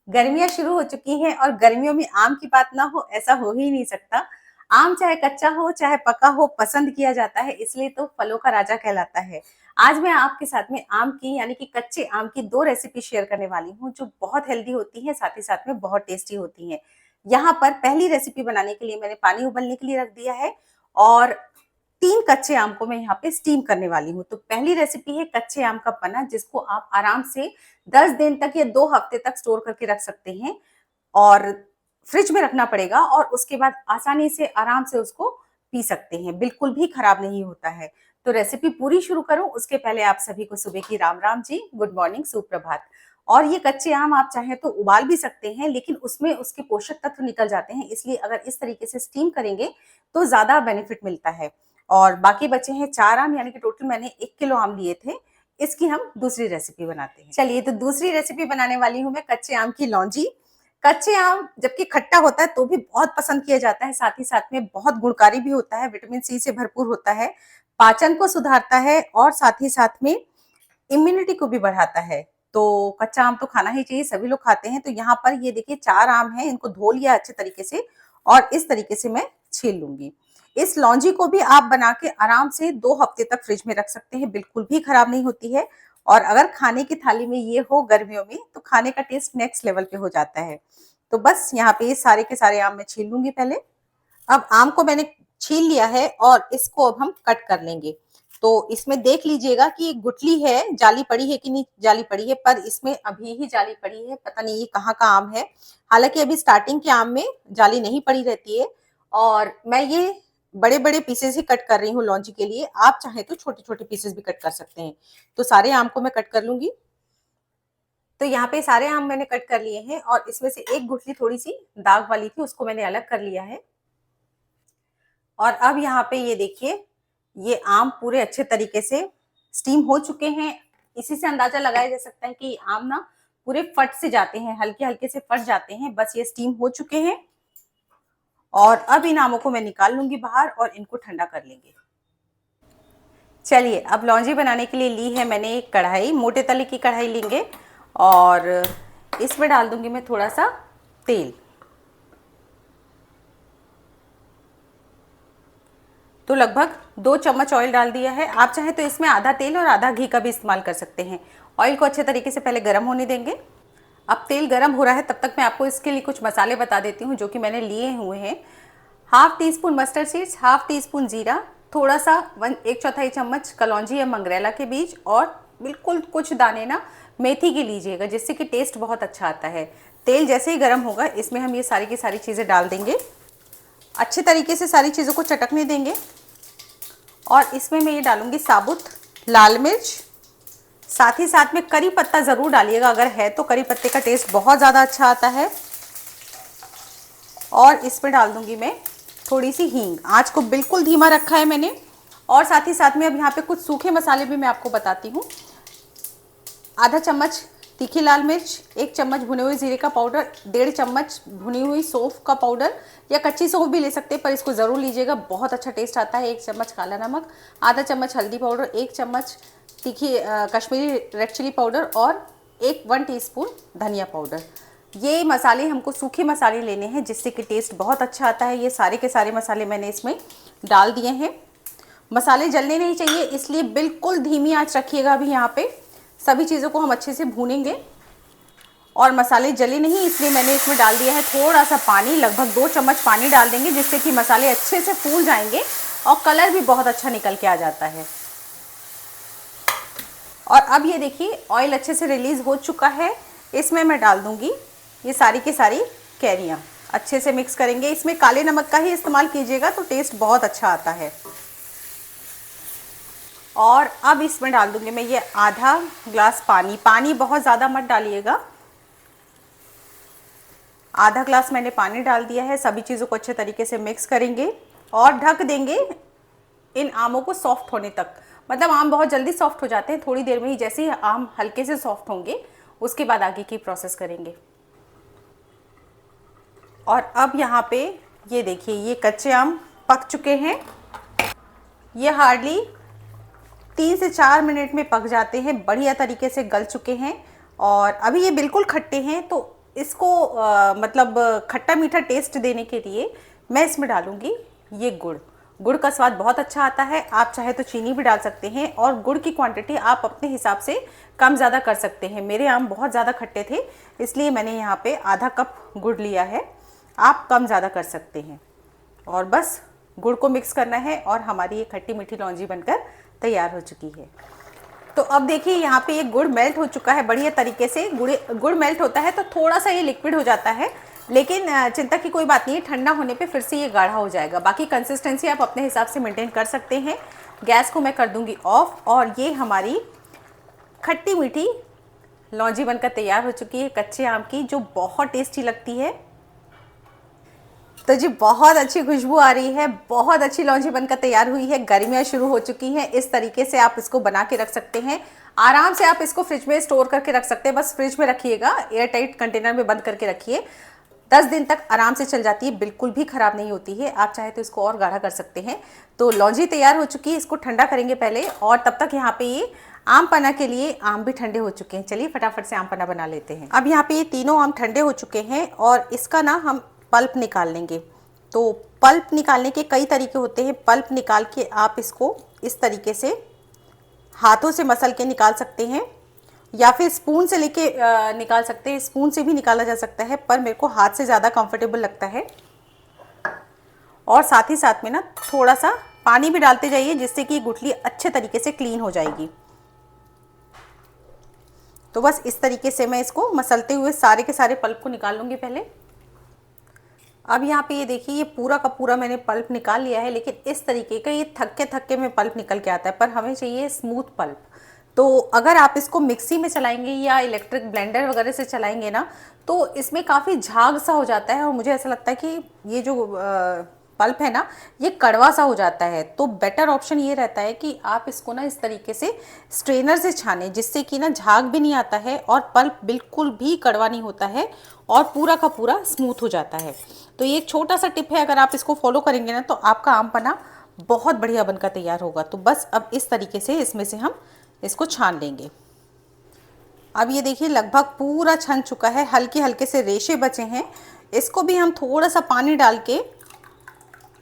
गर्मियाँ शुरू हो चुकी हैं और गर्मियों में आम की बात ना हो ऐसा हो ही नहीं सकता। आम चाहे कच्चा हो, चाहे पका हो पसंद किया जाता है इसलिए तो फलों का राजा कहलाता है। आज मैं आपके साथ में आम की यानी कि कच्चे आम की 2 रेसिपी शेयर करने वाली हूँ जो बहुत हेल्दी होती हैं, साथ ही साथ में बहुत टेस्टी होती हैं। यहाँ पर पहली रेसिपी बनाने के लिए मैंने पानी उबलने के लिए रख दिया है और 3 कच्चे आम को मैं यहाँ पे स्टीम करने वाली हूँ। तो पहली रेसिपी है कच्चे आम का पन्ना जिसको आप आराम से 10 दिन तक या 2 हफ्ते तक स्टोर करके रख सकते हैं और फ्रिज में रखना पड़ेगा और उसके बाद आसानी से आराम से उसको पी सकते हैं, बिल्कुल भी खराब नहीं होता है। तो रेसिपी पूरी शुरू करूँ उसके पहले आप सभी को सुबह की राम-राम जी, गुड मॉर्निंग, सुप्रभात। और ये कच्चे आम आप चाहें तो उबाल भी सकते हैं लेकिन उसमें उसके पोषक तत्व निकल जाते हैं, इसलिए अगर इस तरीके से स्टीम करेंगे तो ज़्यादा बेनिफिट मिलता है। और बाकी बचे हैं 4 आम यानी कि टोटल मैंने 1 किलो आम लिए थे। इसकी हम दूसरी रेसिपी बनाते हैं। चलिए तो दूसरी रेसिपी बनाने वाली हूँ मैं कच्चे आम की लौंजी। कच्चे आम जबकि खट्टा होता है तो भी बहुत पसंद किया जाता है, साथ ही साथ में बहुत गुणकारी भी होता है, विटामिन सी से भरपूर होता है, पाचन को सुधारता है और साथ ही साथ में इम्यूनिटी को भी बढ़ाता है। तो कच्चा आम तो खाना ही चाहिए, सभी लोग खाते हैं। तो यहाँ पर ये देखिए 4 आम हैं, इनको धो लिया अच्छे तरीके से और इस तरीके से मैं छील लूँगी। इस लौंजी को भी आप बना के आराम से 2 हफ्ते तक फ्रिज में रख सकते हैं, बिल्कुल भी खराब नहीं होती है और अगर खाने की थाली में ये हो गर्मियों में, तो खाने का टेस्ट नेक्स्ट लेवल पे हो जाता है। तो बस यहाँ पे ये सारे के सारे आम मैं छील लूँगी पहले। अब आम को मैंने छील लिया है और इसको अब हम कट कर लेंगे। तो इसमें देख लीजिएगा कि ये गुठली है, जाली पड़ी है कि नहीं जाली पड़ी है, पर इसमें अभी ही जाली पड़ी है, पता नहीं ये कहाँ का आम है। हालाँकि अभी स्टार्टिंग के आम में जाली नहीं पड़ी रहती है और मैं ये बड़े-बड़े पीसेस ही कट कर रही हूँ लौंजी के लिए। आप चाहें तो छोटे-छोटे पीसेस भी कट कर सकते हैं। तो सारे आम को मैं कट कर लूँगी। तो यहाँ पे सारे आम मैंने कट कर लिए हैं और इसमें से एक गुठली थोड़ी-सी दाग वाली थी, उसको मैंने अलग कर लिया है। और अब यहाँ पे ये देखिए, ये आम पूरे अच्छे तरीके से स्टीम हो चुके हैं। इसी से अंदाज़ा लगाया जा सकता है कि आम ना पूरे फट से जाते हैं, हल्के-हल्के से फट जाते हैं। बस ये स्टीम हो चुके हैं और अब इन आमों को मैं निकाल लूँगी बाहर और इनको ठंडा कर लेंगे। चलिए, अब लौंजी बनाने के लिए ली है मैंने एक कढ़ाई, मोटे तले की कढ़ाई लेंगे और इसमें डाल दूँगी मैं थोड़ा-सा तेल। तो लगभग 2 चम्मच ऑयल डाल दिया है। आप चाहें तो इसमें आधा तेल और आधा घी का भी इस्तेमाल कर सकते हैं। ऑयल को अच्छे तरीके से पहले गर्म होने देंगे। अब तेल गर्म हो रहा है तब तक मैं आपको इसके लिए कुछ मसाले बता देती हूँ जो कि मैंने लिए हुए हैं। Half tea spoon mustard seeds, half tea spoon जीरा, थोड़ा सा 1/4 चम्मच कलौंजी या मंगरेला के बीज और बिल्कुल कुछ दाने ना मेथी के लीजिएगा जिससे कि टेस्ट बहुत अच्छा आता है। तेल जैसे ही गर्म होगा इसमें हम ये सारी की सारी चीज़ें डाल देंगे। अच्छे तरीके से सारी चीज़ों को चटकने देंगे और इसमें मैं ये डालूंगी साबुत लाल मिर्च, साथ ही साथ में करी पत्ता ज़रूर डालिएगा, अगर है तो करी पत्ते का टेस्ट बहुत ज़्यादा अच्छा आता है। और इसमें डाल दूंगी मैं थोड़ी सी हींग। आँच को बिल्कुल धीमा रखा है मैंने। और साथ ही साथ में अब यहाँ पे कुछ सूखे मसाले भी मैं आपको बताती हूँ। आधा चम्मच तीखी लाल मिर्च, 1 चम्मच भुने हुए जीरे का पाउडर, 1.5 चम्मच भुनी हुई सौंफ का पाउडर या कच्ची सौंफ भी ले सकते हैं पर इसको ज़रूर लीजिएगा, बहुत अच्छा टेस्ट आता है। 1 चम्मच काला नमक, आधा चम्मच हल्दी पाउडर, 1 चम्मच तीखी कश्मीरी रेड चिली पाउडर और 1 टीस्पून धनिया पाउडर। ये मसाले हमको सूखे मसाले लेने हैं जिससे कि टेस्ट बहुत अच्छा आता है। ये सारे के सारे मसाले मैंने इसमें डाल दिए हैं। मसाले जलने नहीं चाहिए इसलिए बिल्कुल धीमी आँच रखिएगा। अभी यहाँ पे सभी चीज़ों को हम अच्छे से भूनेंगे और मसाले जले नहीं इसलिए मैंने इसमें डाल दिया है थोड़ा सा पानी, लगभग 2 चम्मच पानी डाल देंगे जिससे कि मसाले अच्छे से फूल जाएंगे और कलर भी बहुत अच्छा निकल के आ जाता है। और अब ये देखिए ऑयल अच्छे से रिलीज़ हो चुका है। इसमें मैं डाल दूंगी ये सारी की सारी कैरियाँ, अच्छे से मिक्स करेंगे। इसमें काले नमक का ही इस्तेमाल कीजिएगा तो टेस्ट बहुत अच्छा आता है। और अब इसमें डाल दूंगी मैं ये आधा ग्लास पानी। पानी बहुत ज़्यादा मत डालिएगा, आधा ग्लास मैंने पानी डाल दिया है। सभी चीज़ों को अच्छे तरीके से मिक्स करेंगे और ढक देंगे इन आमों को सॉफ्ट होने तक। मतलब आम बहुत जल्दी सॉफ्ट हो जाते हैं, थोड़ी देर में ही। जैसे ही आम हल्के से सॉफ्ट होंगे उसके बाद आगे की प्रोसेस करेंगे। और अब यहाँ पे ये देखिए ये कच्चे आम पक चुके हैं। ये हार्डली 3 से 4 मिनट में पक जाते हैं, बढ़िया तरीके से गल चुके हैं। और अभी ये बिल्कुल खट्टे हैं तो इसको मतलब खट्टा मीठा टेस्ट देने के लिए मैं इसमें डालूंगी ये गुड़। गुड़ का स्वाद बहुत अच्छा आता है। आप चाहे तो चीनी भी डाल सकते हैं और गुड़ की क्वांटिटी आप अपने हिसाब से कम ज़्यादा कर सकते हैं। मेरे आम बहुत ज़्यादा खट्टे थे, इसलिए मैंने यहाँ पे आधा कप गुड़ लिया है। आप कम ज़्यादा कर सकते हैं। और बस गुड़ को मिक्स करना है और हमारी ये खट्टी मीठी लौंजी बनकर तैयार हो चुकी है। तो अब देखिए यहाँ पे ये गुड़ मेल्ट हो चुका है बढ़िया तरीके से। गुड़ मेल्ट होता है तो थोड़ा सा ये लिक्विड हो जाता है, लेकिन चिंता की कोई बात नहीं है, ठंडा होने पे फिर से ये गाढ़ा हो जाएगा। बाकी कंसिस्टेंसी आप अपने हिसाब से मेंटेन कर सकते हैं। गैस को मैं कर दूंगी ऑफ और ये हमारी खट्टी मीठी लौंजी बनकर तैयार हो चुकी है कच्चे आम की, जो बहुत टेस्टी लगती है। तो जी बहुत अच्छी खुशबू आ रही है, बहुत अच्छी लौंजी बनकर तैयार हुई है। गर्मियाँ शुरू हो चुकी हैं, इस तरीके से आप इसको बना के रख सकते हैं। आराम से आप इसको फ्रिज में स्टोर करके रख सकते हैं। बस फ्रिज में रखिएगा, एयर टाइट कंटेनर में बंद करके रखिए। 10 दिन तक आराम से चल जाती है, बिल्कुल भी खराब नहीं होती है। आप चाहे तो इसको और गाढ़ा कर सकते हैं। तो लौंजी तैयार हो चुकी है, इसको ठंडा करेंगे पहले, और तब तक यहाँ पे ये आम पन्ना के लिए आम भी ठंडे हो चुके हैं। चलिए फटाफट से आम पन्ना बना लेते हैं। अब यहाँ पे ये तीनों आम ठंडे हो चुके हैं और इसका ना हम पल्प निकाल लेंगे। तो पल्प निकालने के कई तरीके होते हैं। पल्प निकाल के आप इसको इस तरीके से हाथों से मसल के निकाल सकते हैं, या फिर स्पून से लेके निकाल सकते हैं। स्पून से भी निकाला जा सकता है, पर मेरे को हाथ से ज़्यादा कंफर्टेबल लगता है। और साथ ही साथ में ना थोड़ा सा पानी भी डालते जाइए, जिससे कि गुठली अच्छे तरीके से क्लीन हो जाएगी। तो बस इस तरीके से मैं इसको मसलते हुए सारे के सारे पल्प को निकाल लूँगी पहले। अब यहाँ पे ये देखिए, ये पूरा का पूरा मैंने पल्प निकाल लिया है, लेकिन इस तरीके का ये थक्के थक्के में पल्प निकल के आता है, पर हमें चाहिए स्मूथ पल्प। तो अगर आप इसको मिक्सी में चलाएंगे या इलेक्ट्रिक ब्लेंडर वगैरह से चलाएंगे ना, तो इसमें काफ़ी झाग सा हो जाता है और मुझे ऐसा लगता है कि ये जो पल्प है ना, ये कड़वा सा हो जाता है। तो बेटर ऑप्शन ये रहता है कि आप इसको ना इस तरीके से स्ट्रेनर से छानें, जिससे कि ना झाग भी नहीं आता है और पल्प बिल्कुल भी कड़वा नहीं होता है और पूरा का पूरा स्मूथ हो जाता है। तो ये एक छोटा सा टिप है, अगर आप इसको फॉलो करेंगे ना तो आपका आम पन्ना बहुत बढ़िया बनकर तैयार होगा। तो बस अब इस तरीके से इसमें से हम इसको छान लेंगे। अब ये देखिए लगभग पूरा छन चुका है, हल्के हल्के से रेशे बचे हैं। इसको भी हम थोड़ा सा पानी डाल के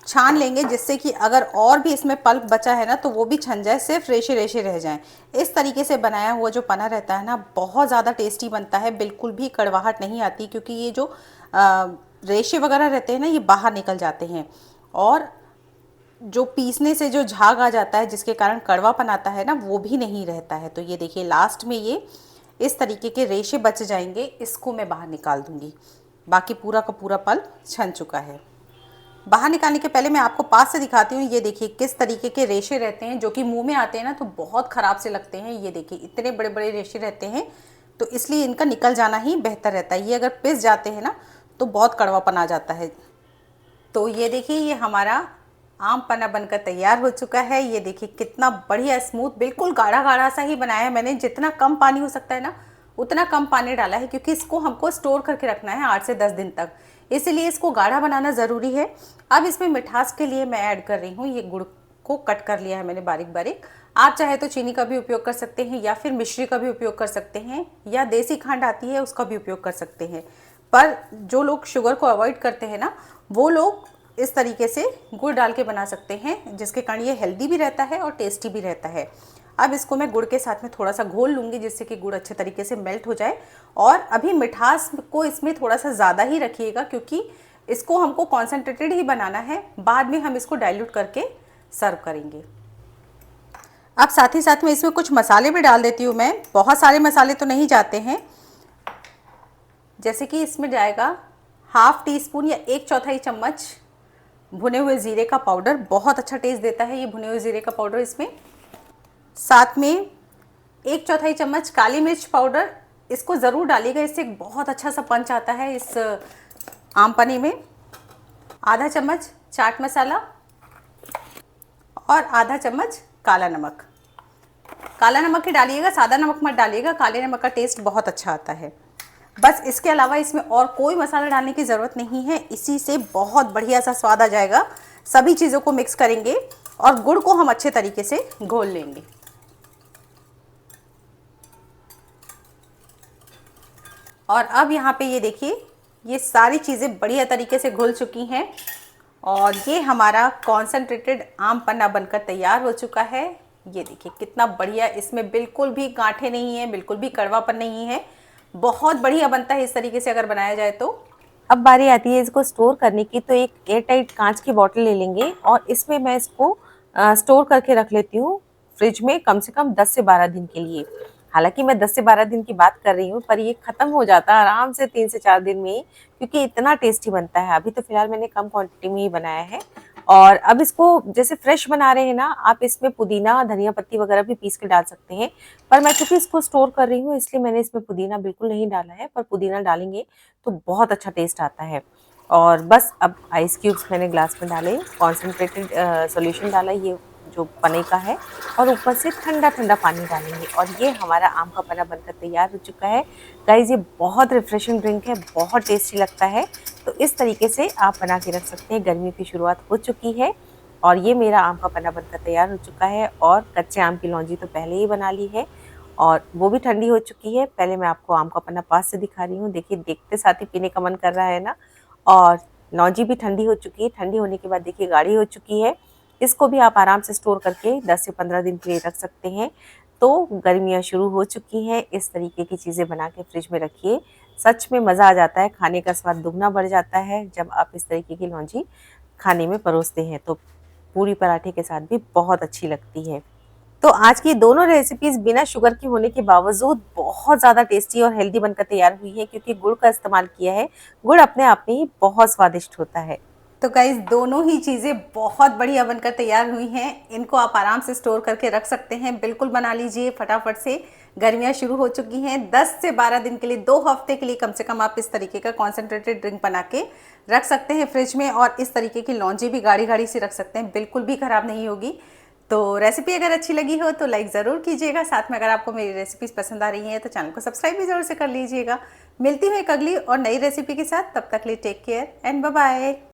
छान लेंगे, जिससे कि अगर और भी इसमें पल्प बचा है ना तो वो भी छन जाए, सिर्फ रेशे रेशे रह जाएं। इस तरीके से बनाया हुआ जो पन्ना रहता है ना, बहुत ज़्यादा टेस्टी बनता है, बिल्कुल भी कड़वाहट नहीं आती, क्योंकि ये जो रेशे वगैरह रहते हैं ना, ये बाहर निकल जाते हैं। और जो पीसने से जो झाग आ जाता है, जिसके कारण कड़वापन आता है ना, वो भी नहीं रहता है। तो ये देखिए लास्ट में ये इस तरीके के रेशे बच जाएंगे, इसको मैं बाहर निकाल दूंगी। बाकी पूरा का पूरा पल्प छन चुका है। बाहर निकालने के पहले मैं आपको पास से दिखाती हूँ। ये देखिए किस तरीके के रेशे रहते हैं, जो कि मुंह में आते हैं ना तो बहुत ख़राब से लगते हैं। ये देखिए इतने बड़े बड़े रेशे रहते हैं, तो इसलिए इनका निकल जाना ही बेहतर रहता है। ये अगर पिस जाते हैं ना तो बहुत कड़वापन आ जाता है। तो ये देखिए, ये हमारा आम पन्ना बनकर तैयार हो चुका है। ये देखिए कितना बढ़िया स्मूथ, बिल्कुल गाढ़ा गाढ़ा सा ही बनाया है मैंने। जितना कम पानी हो सकता है ना उतना कम पानी डाला है, क्योंकि इसको हमको स्टोर करके रखना है 8 से 10 दिन तक, इसीलिए इसको गाढ़ा बनाना ज़रूरी है। अब इसमें मिठास के लिए मैं ऐड कर रही हूँ, ये गुड़ को कट कर लिया है मैंने बारीक बारीक। आप चाहे तो चीनी का भी उपयोग कर सकते हैं, या फिर मिश्री का भी उपयोग कर सकते हैं, या देसी खंड आती है उसका भी उपयोग कर सकते हैं। पर जो लोग शुगर को अवॉइड करते हैं ना, वो लोग इस तरीके से गुड़ डाल के बना सकते हैं, जिसके कारण ये हेल्दी भी रहता है और टेस्टी भी रहता है। अब इसको मैं गुड़ के साथ में थोड़ा सा घोल लूँगी, जिससे कि गुड़ अच्छे तरीके से मेल्ट हो जाए। और अभी मिठास को इसमें थोड़ा सा ज़्यादा ही रखिएगा, क्योंकि इसको हमको कॉन्सेंट्रेटेड ही बनाना है, बाद में हम इसको डाइल्यूट करके सर्व करेंगे। अब साथ ही साथ में इसमें कुछ मसाले भी डाल देती हूँ मैं। बहुत सारे मसाले तो नहीं जाते हैं, जैसे कि इसमें जाएगा ½ टीस्पून या 1/4 चम्मच भुने हुए ज़ीरे का पाउडर। बहुत अच्छा टेस्ट देता है ये भुने हुए ज़ीरे का पाउडर इसमें। साथ में 1/4 चम्मच काली मिर्च पाउडर, इसको ज़रूर डालिएगा, इससे एक बहुत अच्छा सा पंच आता है इस आम पन्ने में। आधा चम्मच चाट मसाला और आधा चम्मच काला नमक। काला नमक ही डालिएगा, सादा नमक मत डालिएगा, काले नमक का टेस्ट बहुत अच्छा आता है। बस इसके अलावा इसमें और कोई मसाला डालने की ज़रूरत नहीं है, इसी से बहुत बढ़िया सा स्वाद आ जाएगा। सभी चीज़ों को मिक्स करेंगे और गुड़ को हम अच्छे तरीके से घोल लेंगे। और अब यहाँ पे ये देखिए, ये सारी चीज़ें बढ़िया तरीके से घुल चुकी हैं और ये हमारा कॉन्सेंट्रेटेड आम पन्ना बनकर तैयार हो चुका है। ये देखिए कितना बढ़िया, इसमें बिल्कुल भी गांठें नहीं है, बिल्कुल भी कड़वापन नहीं है। बहुत बढ़िया बनता है इस तरीके से अगर बनाया जाए तो। अब बारी आती है इसको स्टोर करने की, तो एक एयर टाइट कांच की बॉटल ले लेंगे और इसमें मैं इसको स्टोर करके रख लेती हूँ फ्रिज में कम से कम 10 से 12 दिन के लिए। हालांकि मैं 10 से 12 दिन की बात कर रही हूँ, पर ये खत्म हो जाता है आराम से 3 से 4 दिन में ही, क्योंकि इतना टेस्टी बनता है। अभी तो फिलहाल मैंने कम क्वांटिटी में ही बनाया है। और अब इसको जैसे फ्रेश बना रहे हैं ना आप, इसमें पुदीना धनिया पत्ती वगैरह भी पीस के डाल सकते हैं, पर मैं क्योंकि इसको स्टोर कर रही हूँ इसलिए मैंने इसमें पुदीना बिल्कुल नहीं डाला है, पर पुदीना डालेंगे तो बहुत अच्छा टेस्ट आता है। और बस अब आइस क्यूब्स मैंने ग्लास में डाले, कॉन्सेंट्रेटेड सॉल्यूशन डाला ये जो पन्ने का है, और ऊपर से ठंडा ठंडा पानी डालेंगे और ये हमारा आम का पन्ना बनकर तैयार हो चुका है। गाइज ये बहुत रिफ्रेशिंग ड्रिंक है, बहुत टेस्टी लगता है। तो इस तरीके से आप बना के रख सकते हैं। गर्मी की शुरुआत हो चुकी है और ये मेरा आम का पन्ना बनकर तैयार हो चुका है। और कच्चे आम की लौंजी तो पहले ही बना ली है और वो भी ठंडी हो चुकी है। पहले मैं आपको आम का पन्ना पास से दिखा रही हूँ। देखिए देखते साथ ही पीने का मन कर रहा है ना। और लौंजी भी ठंडी हो चुकी है। ठंडी होने के बाद देखिए गाढ़ी हो चुकी है। इसको भी आप आराम से स्टोर करके 10 से 15 दिन के लिए रख सकते हैं। तो गर्मियाँ शुरू हो चुकी हैं, इस तरीके की चीज़ें बना के फ्रिज में रखिए। सच में मज़ा आ जाता है, खाने का स्वाद दुगना बढ़ जाता है जब आप इस तरीके की लौंजी खाने में परोसते हैं, तो पूरी पराठे के साथ भी बहुत अच्छी लगती है। तो आज की दोनों रेसिपीज़ बिना शुगर की होने के बावजूद बहुत ज़्यादा टेस्टी और हेल्दी बनकर तैयार हुई है, क्योंकि गुड़ का इस्तेमाल किया है। गुड़ अपने आप में ही बहुत स्वादिष्ट होता है। तो गाइज दोनों ही चीज़ें बहुत बढ़िया बनकर तैयार हुई हैं। इनको आप आराम से स्टोर करके रख सकते हैं। बिल्कुल बना लीजिए फटाफट से, गर्मियाँ शुरू हो चुकी हैं। 10 से 12 दिन के लिए, 2 हफ्ते के लिए कम से कम आप इस तरीके का कॉन्सेंट्रेटेड ड्रिंक बना के रख सकते हैं फ्रिज में। और इस तरीके की लौंजी भी गाढ़ी गाढ़ी सी रख सकते हैं, बिल्कुल भी ख़राब नहीं होगी। तो रेसिपी अगर अच्छी लगी हो तो लाइक ज़रूर कीजिएगा। साथ में अगर आपको मेरी रेसिपीज़ पसंद आ रही हैं तो चैनल को सब्सक्राइब भी ज़रूर से कर लीजिएगा। मिलती हूँ एक अगली और नई रेसिपी के साथ, तब तक के लिए take care and bye bye.